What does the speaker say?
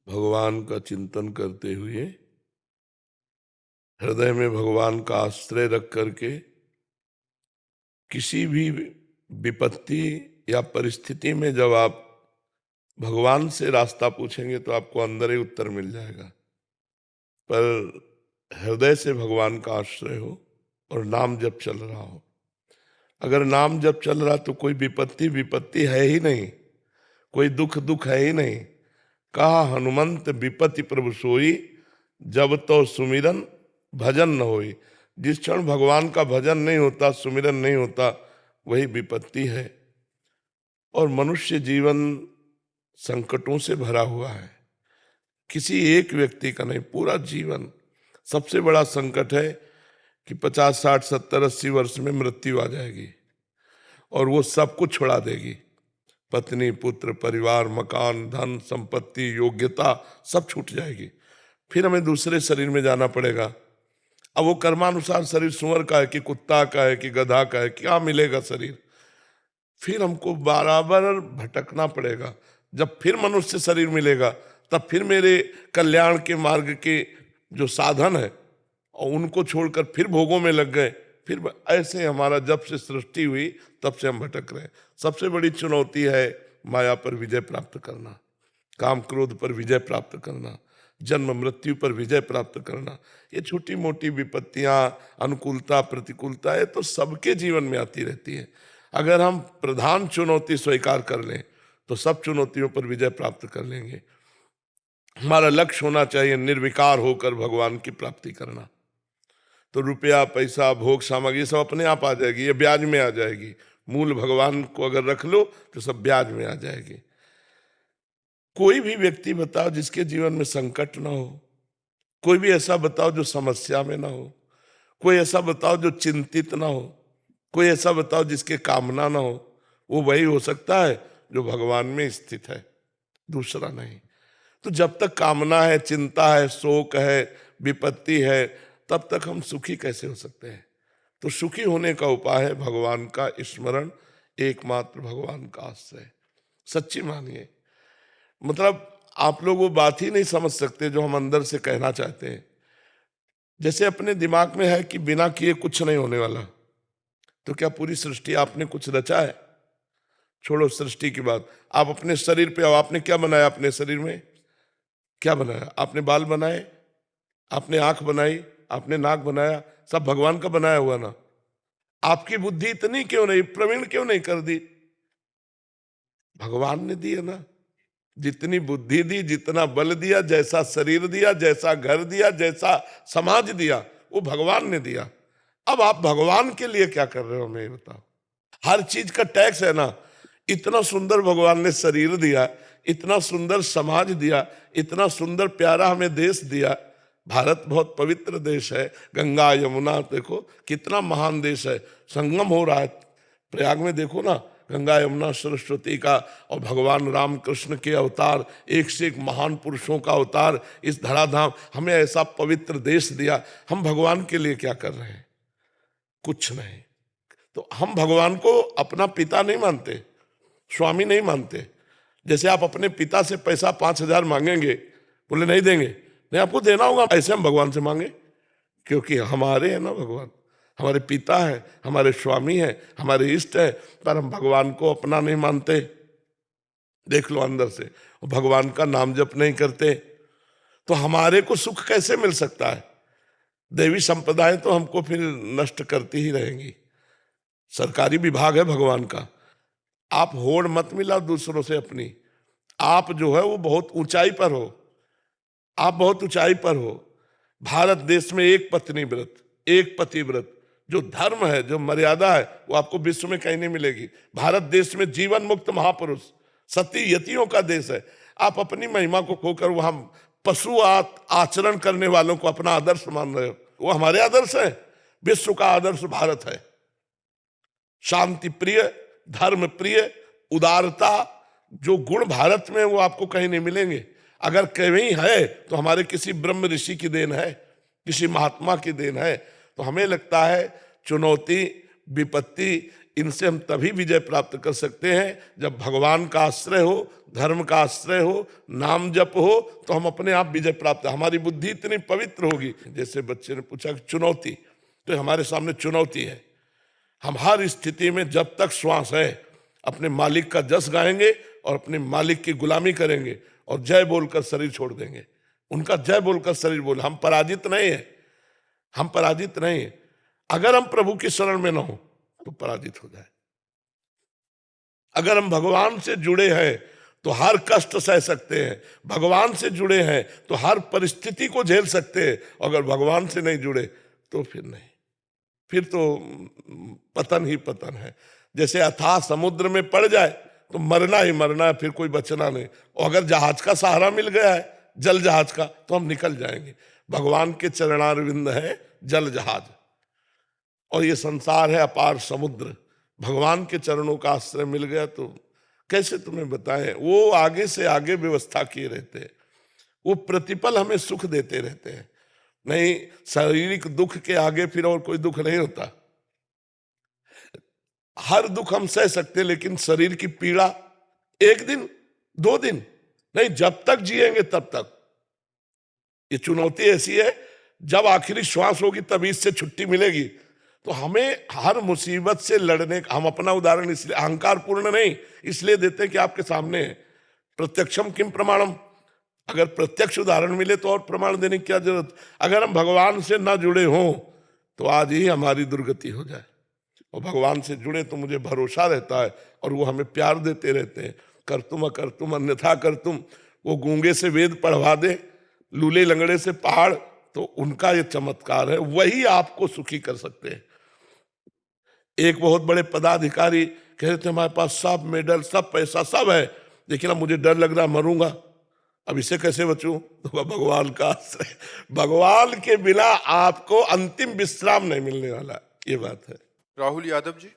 भगवान का चिंतन करते हुए हृदय में भगवान का आश्रय रख करके किसी भी विपत्ति या परिस्थिति में जब आप भगवान से रास्ता पूछेंगे तो आपको अंदर ही उत्तर मिल जाएगा। पर हृदय से भगवान का आश्रय हो और नाम जब चल रहा हो। अगर नाम जब चल रहा तो कोई विपत्ति विपत्ति है ही नहीं, कोई दुख दुख है ही नहीं। कहा हनुमंत विपत्ति प्रभु सोई, जब तो सुमिरन भजन न होई। जिस क्षण भगवान का भजन नहीं होता, सुमिरन नहीं होता, वही विपत्ति है। और मनुष्य जीवन संकटों से भरा हुआ है, किसी एक व्यक्ति का नहीं, पूरा जीवन। सबसे बड़ा संकट है कि 50, 60, 70, 80 वर्ष में मृत्यु आ जाएगी और वो सब कुछ छुड़ा देगी। पत्नी, पुत्र, परिवार, मकान, धन, संपत्ति, योग्यता सब छूट जाएगी। फिर हमें दूसरे शरीर में जाना पड़ेगा। अब वो कर्मानुसार शरीर सुअर का है कि कुत्ता का है कि गधा का है, क्या मिलेगा शरीर। फिर हमको बराबर भटकना पड़ेगा। जब फिर मनुष्य शरीर मिलेगा तब फिर मेरे कल्याण के मार्ग के जो साधन है और उनको छोड़कर फिर भोगों में लग गए। फिर ऐसे हमारा जब से सृष्टि हुई तब से हम भटक रहे हैं। सबसे बड़ी चुनौती है माया पर विजय प्राप्त करना, काम क्रोध पर विजय प्राप्त करना, जन्म मृत्यु पर विजय प्राप्त करना। ये छोटी मोटी विपत्तियां, अनुकूलता प्रतिकूलता है तो सबके जीवन में आती रहती है। अगर हम प्रधान चुनौती स्वीकार कर लें तो सब चुनौतियों पर विजय प्राप्त कर लेंगे। हमारा लक्ष्य होना चाहिए निर्विकार होकर भगवान की प्राप्ति करना। तो रुपया, पैसा, भोग सामग्री सब अपने आप आ जाएगी, ये ब्याज में आ जाएगी। मूल भगवान को अगर रख लो तो सब ब्याज में आ जाएगी। कोई भी व्यक्ति बताओ जिसके जीवन में संकट ना हो, कोई भी ऐसा बताओ जो समस्या में ना हो, कोई ऐसा बताओ जो चिंतित ना हो, कोई ऐसा बताओ जिसके कामना ना हो। वो वही हो सकता है जो भगवान में स्थित है, दूसरा नहीं। तो जब तक कामना है, चिंता है, शोक है, विपत्ति है, तब तक हम सुखी कैसे हो सकते हैं। तो सुखी होने का उपाय है भगवान का स्मरण, एकमात्र भगवान का आश्रय। सच्ची मानिए, मतलब आप लोग वो बात ही नहीं समझ सकते जो हम अंदर से कहना चाहते हैं। जैसे अपने दिमाग में है कि बिना किए कुछ नहीं होने वाला, तो क्या पूरी सृष्टि आपने कुछ रचा है? छोड़ो सृष्टि की बात, आप अपने शरीर पे आओ। आपने क्या बनाया अपने शरीर में? क्या बनाया? आपने बाल बनाए, आपने आंख बनाई, आपने नाक बनाया, सब भगवान का बनाया हुआ ना। आपकी बुद्धि इतनी क्यों नहीं, प्रवीण क्यों नहीं कर दी? भगवान ने दी है ना। जितनी बुद्धि दी, जितना बल दिया, जैसा शरीर दिया, जैसा घर दिया, जैसा समाज दिया, वो भगवान ने दिया। अब आप भगवान के लिए क्या कर रहे हो हमें बताओ। हर चीज का टैक्स है ना। इतना सुंदर भगवान ने शरीर दिया, इतना सुंदर समाज दिया, इतना सुंदर प्यारा हमें देश दिया। भारत बहुत पवित्र देश है, गंगा यमुना देखो कितना महान देश है। संगम हो रहा है प्रयाग में, देखो ना, गंगा यमुना सरस्वती का। और भगवान राम कृष्ण के अवतार, एक से एक महान पुरुषों का अवतार इस धराधाम, हमें ऐसा पवित्र देश दिया। हम भगवान के लिए क्या कर रहे हैं? कुछ नहीं। तो हम भगवान को अपना पिता नहीं मानते, स्वामी नहीं मानते। जैसे आप अपने पिता से पैसा 5,000 मांगेंगे, बोले नहीं देंगे, नहीं आपको देना होगा, ऐसे हम भगवान से मांगे? क्योंकि हमारे हैं ना भगवान, हमारे पिता है, हमारे स्वामी है, हमारे इष्ट है। पर हम भगवान को अपना नहीं मानते। देख लो अंदर से, भगवान का नाम जप नहीं करते, तो हमारे को सुख कैसे मिल सकता है? देवी संप्रदाय तो हमको फिर नष्ट करती ही रहेंगी। सरकारी विभाग है भगवान का। आप होड़ मत मिलाओ दूसरों से अपनी। आप जो है वो बहुत ऊंचाई पर हो, आप बहुत ऊंचाई पर हो। भारत देश में एक पत्नी व्रत, एक पति व्रत, जो धर्म है, जो मर्यादा है, वो आपको विश्व में कहीं नहीं मिलेगी। भारत देश में जीवन मुक्त महापुरुष, सती यतियों का देश है। आप अपनी महिमा को खोकर वहां पशु आचरण करने वालों को अपना आदर्श मान रहे हो। वो हमारे आदर्श है। विश्व का आदर्श भारत है। शांति प्रिय, धर्म प्रिय, उदारता, जो गुण भारत में वो आपको कहीं नहीं मिलेंगे। अगर कहीं है तो हमारे किसी ब्रह्म ऋषि की देन है, किसी महात्मा की देन है। तो हमें लगता है चुनौती, विपत्ति, इनसे हम तभी विजय प्राप्त कर सकते हैं जब भगवान का आश्रय हो, धर्म का आश्रय हो, नाम जप हो, तो हम अपने आप विजय प्राप्त, हमारी बुद्धि इतनी पवित्र होगी। जैसे बच्चे ने पूछा कि चुनौती, तो हमारे सामने चुनौती है। हम हर स्थिति में जब तक श्वास है अपने मालिक का जस गाएंगे और अपने मालिक की गुलामी करेंगे और जय बोलकर शरीर छोड़ देंगे। उनका जय बोलकर शरीर बोल, हम पराजित नहीं है, हम पराजित नहीं है। अगर हम प्रभु की शरण में न हो तो पराजित हो जाए। अगर हम भगवान से जुड़े हैं तो हर कष्ट सह सकते हैं, भगवान से जुड़े हैं तो हर परिस्थिति को झेल सकते हैं। अगर भगवान से नहीं जुड़े तो फिर नहीं, फिर तो पतन ही पतन है। जैसे अथाह समुद्र में पड़ जाए तो मरना ही मरना है, फिर कोई बचना नहीं। और अगर जहाज का सहारा मिल गया है, जल जहाज का, तो हम निकल जाएंगे। भगवान के चरणारविंद है जल जहाज, और ये संसार है अपार समुद्र। भगवान के चरणों का आश्रय मिल गया तो कैसे तुम्हें बताएं, वो आगे से आगे व्यवस्था किए रहते हैं, वो प्रतिपल हमें सुख देते रहते हैं। नहीं, शारीरिक दुख के आगे फिर और कोई दुख नहीं होता। हर दुख हम सह सकते, लेकिन शरीर की पीड़ा एक दिन 2 दिन नहीं, जब तक जिएंगे तब तक। ये चुनौती ऐसी है, जब आखिरी श्वास होगी तभी इससे छुट्टी मिलेगी। तो हमें हर मुसीबत से लड़ने का, हम अपना उदाहरण इसलिए अहंकार पूर्ण नहीं इसलिए देते हैं कि आपके सामने है। प्रत्यक्षम किम प्रमाणम, अगर प्रत्यक्ष उदाहरण मिले तो और प्रमाण देने की क्या जरूरत। अगर हम भगवान से ना जुड़े हों तो आज ही हमारी दुर्गति हो जाए, और भगवान से जुड़े तो मुझे भरोसा रहता है और वो हमें प्यार देते रहते हैं। कर तुम अकर तुम अन्यथा कर तुम, वो गूंगे से वेद पढ़वा दे, लूले लंगड़े से पहाड़, तो उनका ये चमत्कार है, वही आपको सुखी कर सकते हैं। एक बहुत बड़े पदाधिकारी कह रहे थे हमारे पास सब मेडल, सब पैसा, सब है, लेकिन अब मुझे डर लग रहा, मरूंगा, अब इससे कैसे बचूं। तो भगवान का आश्रय, भगवान के बिना आपको अंतिम विश्राम नहीं मिलने वाला, ये बात है। राहुल यादव जी।